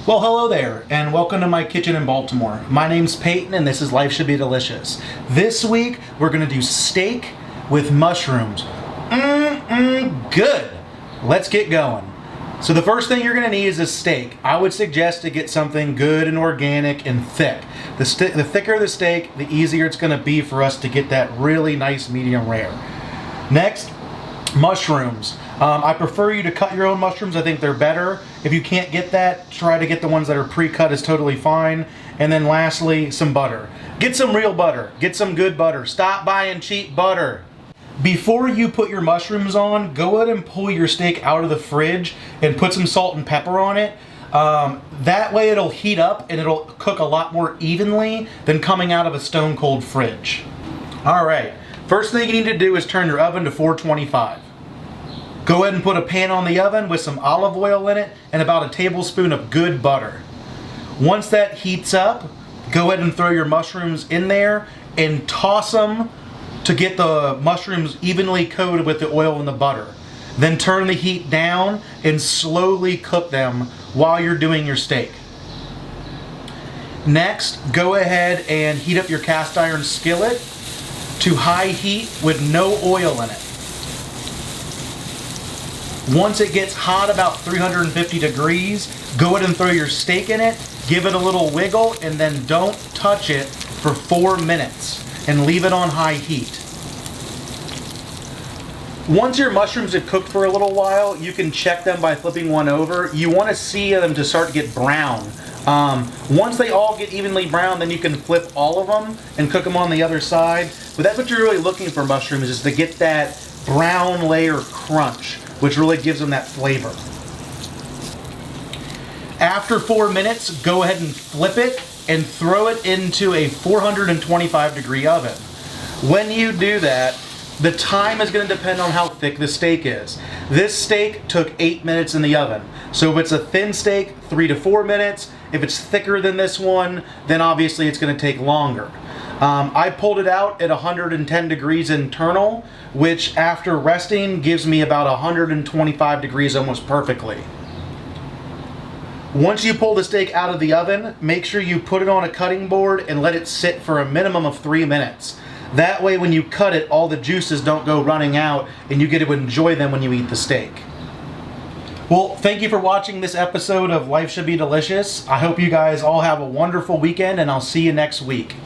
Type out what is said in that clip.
Well, hello there, and welcome to my kitchen in Baltimore. My name's Peyton, and this is Life Should Be Delicious. This week, we're gonna do steak with mushrooms. Good. Let's get going. So the first thing you're gonna need is a steak. I would suggest to get something good and organic and thick. The thicker the steak, the easier it's gonna be for us to get that really nice medium rare. Next, mushrooms. I prefer you to cut your own mushrooms. I think they're better. If you can't get that, try to get the ones that are pre-cut is totally fine. And then lastly, some butter. Get some real butter. Get some good butter. Stop buying cheap butter. Before you put your mushrooms on, go ahead and pull your steak out of the fridge and put some salt and pepper on it. That way it'll heat up and it'll cook a lot more evenly than coming out of a stone cold fridge. All right, first thing you need to do is turn your oven to 425. Go ahead and put a pan on the oven with some olive oil in it and about a tablespoon of good butter. Once that heats up, go ahead and throw your mushrooms in there and toss them to get the mushrooms evenly coated with the oil and the butter. Then turn the heat down and slowly cook them while you're doing your steak. Next, go ahead and heat up your cast iron skillet to high heat with no oil in it. Once it gets hot, about 350 degrees, go ahead and throw your steak in it, give it a little wiggle, and then don't touch it for 4 minutes and leave it on high heat. Once your mushrooms have cooked for a little while, you can check them by flipping one over. You want to see them to start to get brown. Once they all get evenly brown, then you can flip all of them and cook them on the other side. But that's what you're really looking for mushrooms, is to get that brown layer crunch, which really gives them that flavor. After 4 minutes, go ahead and flip it and throw it into a 425 degree oven. When you do that, the time is going to depend on how thick the steak is. This steak took 8 minutes in the oven. So if it's a thin steak, 3 to 4 minutes. If it's thicker than this one, then obviously it's going to take longer. I pulled it out at 110 degrees internal, which after resting gives me about 125 degrees almost perfectly. Once you pull the steak out of the oven, make sure you put it on a cutting board and let it sit for a minimum of 3 minutes. That way when you cut it, all the juices don't go running out and you get to enjoy them when you eat the steak. Well, thank you for watching this episode of Life Should Be Delicious. I hope you guys all have a wonderful weekend, and I'll see you next week.